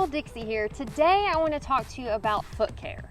Dixie here. Today I want to talk to you about foot care.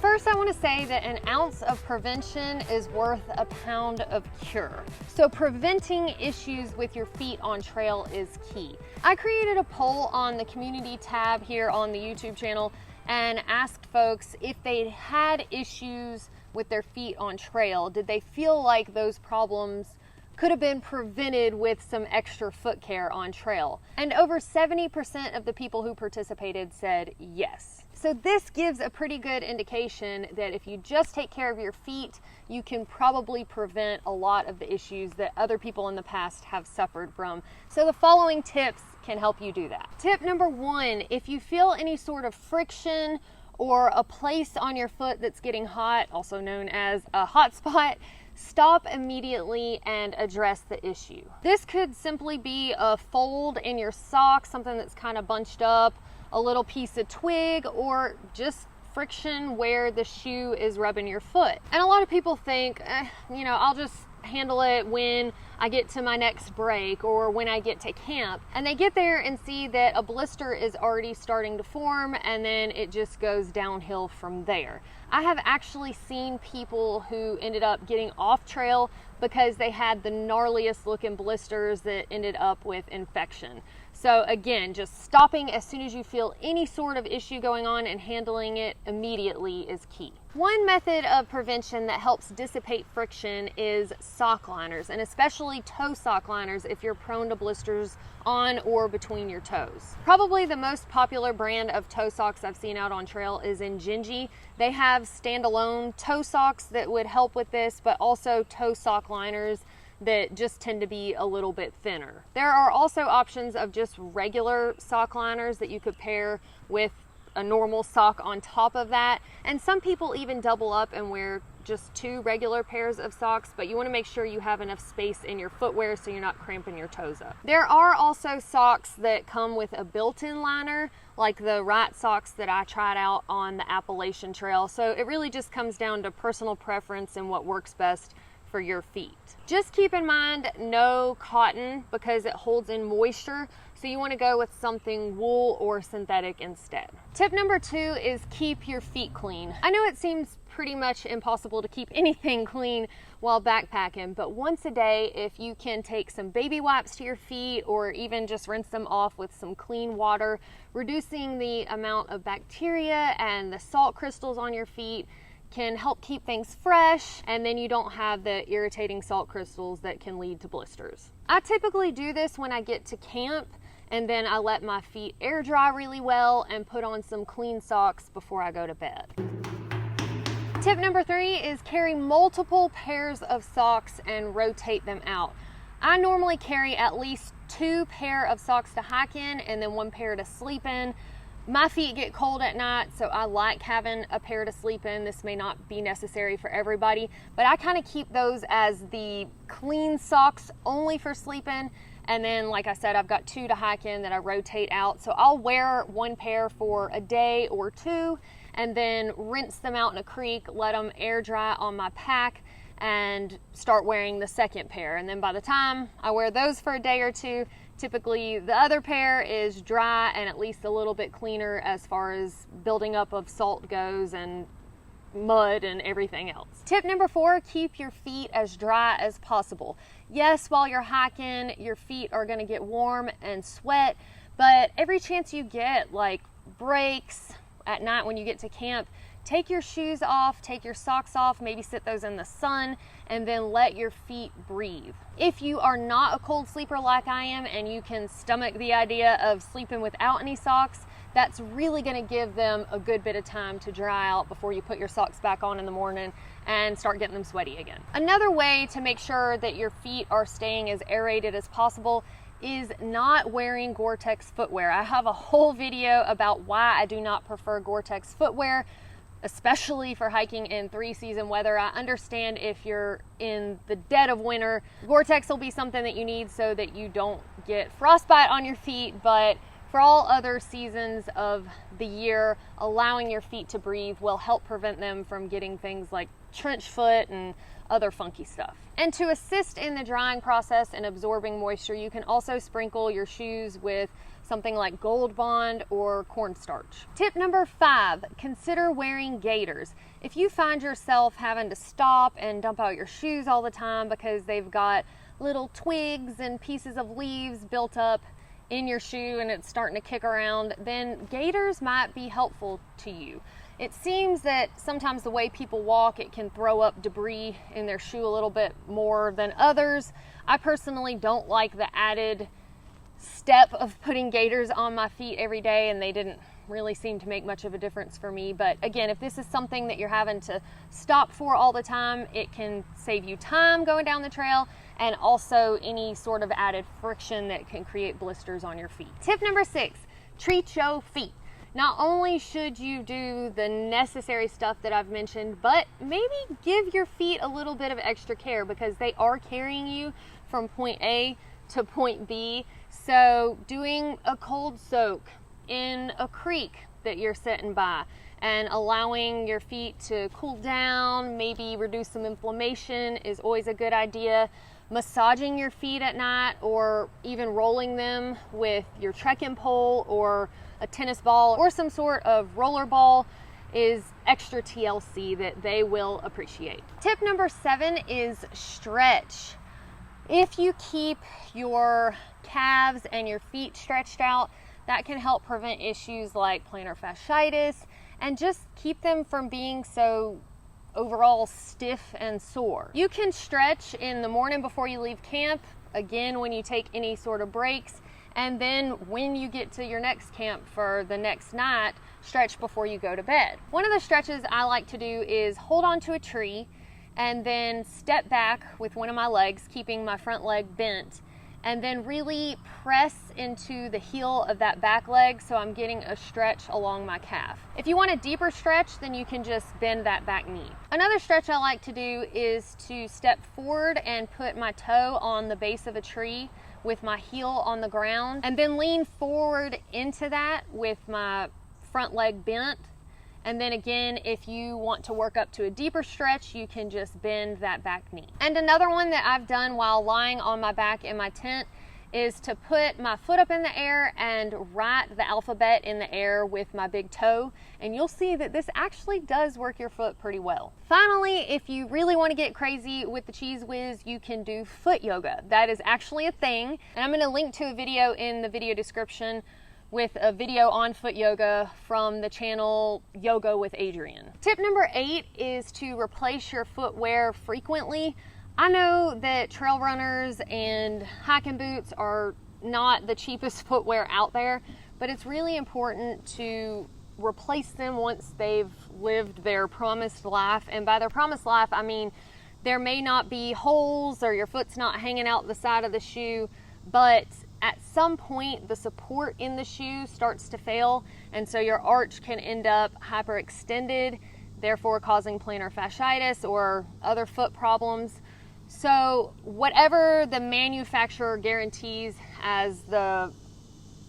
First, I want to say that an ounce of prevention is worth a pound of cure. So preventing issues with your feet on trail is key. I created a poll on the community tab here on the YouTube channel and asked folks if they had issues with their feet on trail. Did they feel like those problems could have been prevented with some extra foot care on trail? And over 70% of the people who participated said yes. So this gives a pretty good indication that if you just take care of your feet, you can probably prevent a lot of the issues that other people in the past have suffered from. So the following tips can help you do that. Tip number one, if you feel any sort of friction or a place on your foot that's getting hot, also known as a hot spot, stop immediately and address the issue. This could simply be a fold in your sock, something that's kind of bunched up, a little piece of twig, or just friction where the shoe is rubbing your foot. And a lot of people think, I'll just handle it when I get to my next break or when I get to camp. And they get there and see that a blister is already starting to form, and then it just goes downhill from there. I have actually seen people who ended up getting off trail because they had the gnarliest looking blisters that ended up with infection. So again, just stopping as soon as you feel any sort of issue going on and handling it immediately is key. One method of prevention that helps dissipate friction is sock liners, and especially toe sock liners if you're prone to blisters on or between your toes. Probably the most popular brand of toe socks I've seen out on trail is Injinji. They have standalone toe socks that would help with this, but also toe sock liners that just tend to be a little bit thinner. There are also options of just regular sock liners that you could pair with a normal sock on top of that. And some people even double up and wear just two regular pairs of socks, but you want to make sure you have enough space in your footwear so you're not cramping your toes up. There are also socks that come with a built-in liner, like the Right socks that I tried out on the Appalachian Trail. So it really just comes down to personal preference and what works best for your feet. Just keep in mind no cotton because it holds in moisture, so you want to go with something wool or synthetic instead. Tip number two is keep your feet clean. I know it seems pretty much impossible to keep anything clean while backpacking, but once a day, if you can take some baby wipes to your feet or even just rinse them off with some clean water, reducing the amount of bacteria and the salt crystals on your feet can help keep things fresh, and then you don't have the irritating salt crystals that can lead to blisters. I typically do this when I get to camp, and then I let my feet air dry really well and put on some clean socks before I go to bed. Tip number three is carry multiple pairs of socks and rotate them out. I normally carry at least 2 pair of socks to hike in and then 1 pair to sleep in. My feet get cold at night, so I like having a pair to sleep in. This may not be necessary for everybody, but I kind of keep those as the clean socks only for sleeping. And then, like I said, I've got 2 to hike in that I rotate out. So I'll wear 1 pair for a day or 2 and then rinse them out in a creek, let them air dry on my pack, and start wearing the second pair. And then by the time I wear those for a day or 2, typically the other pair is dry and at least a little bit cleaner as far as building up of salt goes and mud and everything else. Tip number 4, keep your feet as dry as possible. Yes, while you're hiking, your feet are gonna get warm and sweat, but every chance you get, like breaks at night when you get to camp, take your shoes off, take your socks off, maybe sit those in the sun, and then let your feet breathe. If you are not a cold sleeper like I am and you can stomach the idea of sleeping without any socks, that's really going to give them a good bit of time to dry out before you put your socks back on in the morning and start getting them sweaty again. Another way to make sure that your feet are staying as aerated as possible is not wearing Gore-Tex footwear. I have a whole video about why I do not prefer Gore-Tex footwear, especially for hiking in 3-season weather. I understand if you're in the dead of winter, Gore-Tex will be something that you need so that you don't get frostbite on your feet, but for all other seasons of the year, allowing your feet to breathe will help prevent them from getting things like trench foot and other funky stuff. And to assist in the drying process and absorbing moisture, you can also sprinkle your shoes with something like Gold Bond or cornstarch. Tip number 5, consider wearing gaiters. If you find yourself having to stop and dump out your shoes all the time because they've got little twigs and pieces of leaves built up in your shoe and it's starting to kick around, then gaiters might be helpful to you. It seems that sometimes the way people walk, it can throw up debris in their shoe a little bit more than others. I personally don't like the added step of putting gaiters on my feet every day, and they didn't really seem to make much of a difference for me. But again, if this is something that you're having to stop for all the time, it can save you time going down the trail and also any sort of added friction that can create blisters on your feet. Tip number 6, treat your feet. Not only should you do the necessary stuff that I've mentioned, but maybe give your feet a little bit of extra care because they are carrying you from point A to point B. So doing a cold soak in a creek that you're sitting by and allowing your feet to cool down, maybe reduce some inflammation is always a good idea. Massaging your feet at night or even rolling them with your trekking pole or a tennis ball or some sort of roller ball is extra TLC that they will appreciate. Tip number 7 is stretch. If you keep your calves and your feet stretched out, that can help prevent issues like plantar fasciitis and just keep them from being so overall stiff and sore. You can stretch in the morning before you leave camp, again when you take any sort of breaks, and then when you get to your next camp for the next night, stretch before you go to bed. One of the stretches I like to do is hold on to a tree and then step back with one of my legs, keeping my front leg bent, and then really press into the heel of that back leg so I'm getting a stretch along my calf. If you want a deeper stretch, then you can just bend that back knee. Another stretch I like to do is to step forward and put my toe on the base of a tree with my heel on the ground, and then lean forward into that with my front leg bent. And then again, if you want to work up to a deeper stretch, you can just bend that back knee. And another one that I've done while lying on my back in my tent is to put my foot up in the air and write the alphabet in the air with my big toe. And you'll see that this actually does work your foot pretty well. Finally, if you really want to get crazy with the cheese whiz, you can do foot yoga. That is actually a thing. And I'm going to link to a video in the video description with a video on foot yoga from the channel Yoga with Adrian. Tip number 8 is to replace your footwear frequently. I know that trail runners and hiking boots are not the cheapest footwear out there, but it's really important to replace them once they've lived their promised life. And by their promised life, I mean there may not be holes or your foot's not hanging out the side of the shoe, but at some point the support in the shoe starts to fail, and so your arch can end up hyperextended, therefore causing plantar fasciitis or other foot problems. So whatever the manufacturer guarantees as the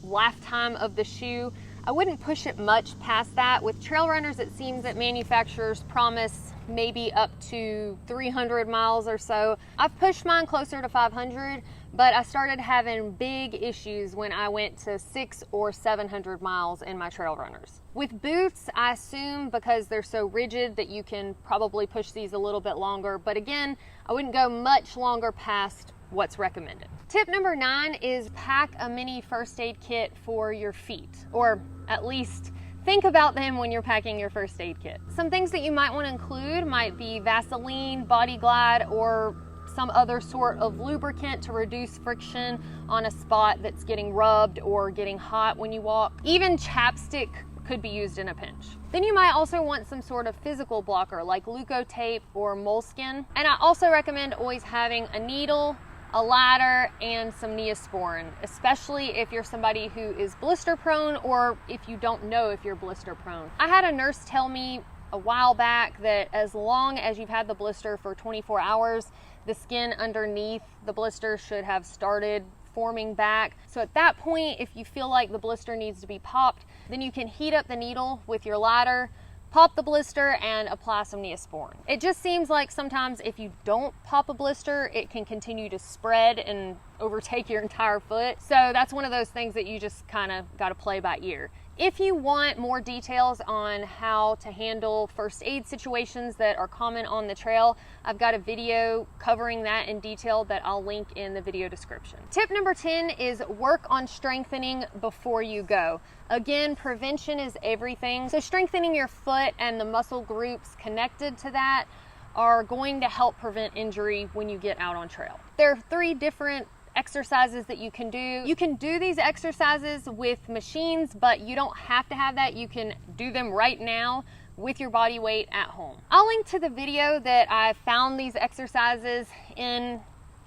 lifetime of the shoe, I wouldn't push it much past that. With trail runners, it seems that manufacturers promise maybe up to 300 miles or so. I've pushed mine closer to 500, but I started having big issues when I went to 600 or 700 miles in my trail runners. With boots, I assume because they're so rigid that you can probably push these a little bit longer, but again, I wouldn't go much longer past what's recommended. Tip number 9 is pack a mini first aid kit for your feet, or at least think about them when you're packing your first aid kit. Some things that you might want to include might be Vaseline, Body Glide, or some other sort of lubricant to reduce friction on a spot that's getting rubbed or getting hot when you walk. Even chapstick could be used in a pinch. Then you might also want some sort of physical blocker like Leukotape or moleskin. And I also recommend always having a needle, a ladder, and some Neosporin, especially if you're somebody who is blister prone or if you don't know if you're blister prone. I had a nurse tell me a while back that as long as you've had the blister for 24 hours, the skin underneath the blister should have started forming back. So at that point, if you feel like the blister needs to be popped, then you can heat up the needle with your ladder, pop the blister and apply some Neosporin. It just seems like sometimes if you don't pop a blister, it can continue to spread and overtake your entire foot. So that's one of those things that you just kind of got to play by ear. If you want more details on how to handle first aid situations that are common on the trail, I've got a video covering that in detail that I'll link in the video description. Tip number 10 is work on strengthening before you go. Again, prevention is everything. So strengthening your foot and the muscle groups connected to that are going to help prevent injury when you get out on trail. There are 3 different exercises that you can do. You can do these exercises with machines, but you don't have to have that. You can do them right now with your body weight at home. I'll link to the video that I found these exercises in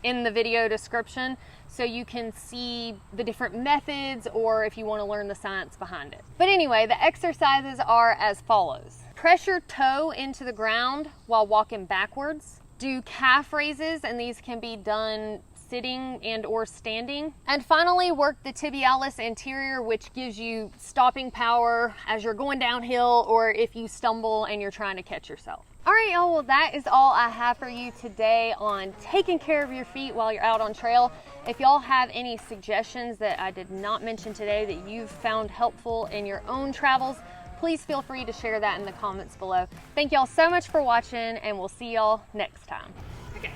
the video description so you can see the different methods, or if you want to learn the science behind it. But anyway, the exercises are as follows. Press your toe into the ground while walking backwards. Do calf raises, and these can be done sitting and or standing. And finally, work the tibialis anterior, which gives you stopping power as you're going downhill or if you stumble and you're trying to catch yourself. All right, y'all, well, that is all I have for you today on taking care of your feet while you're out on trail. If y'all have any suggestions that I did not mention today that you've found helpful in your own travels, please feel free to share that in the comments below. Thank y'all so much for watching, and we'll see y'all next time. Okay.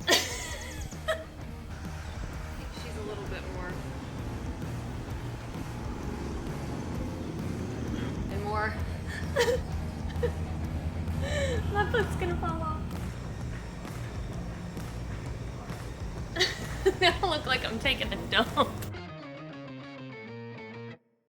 She's a little bit more. And more. My foot's gonna fall off. Now I look like I'm taking a dump.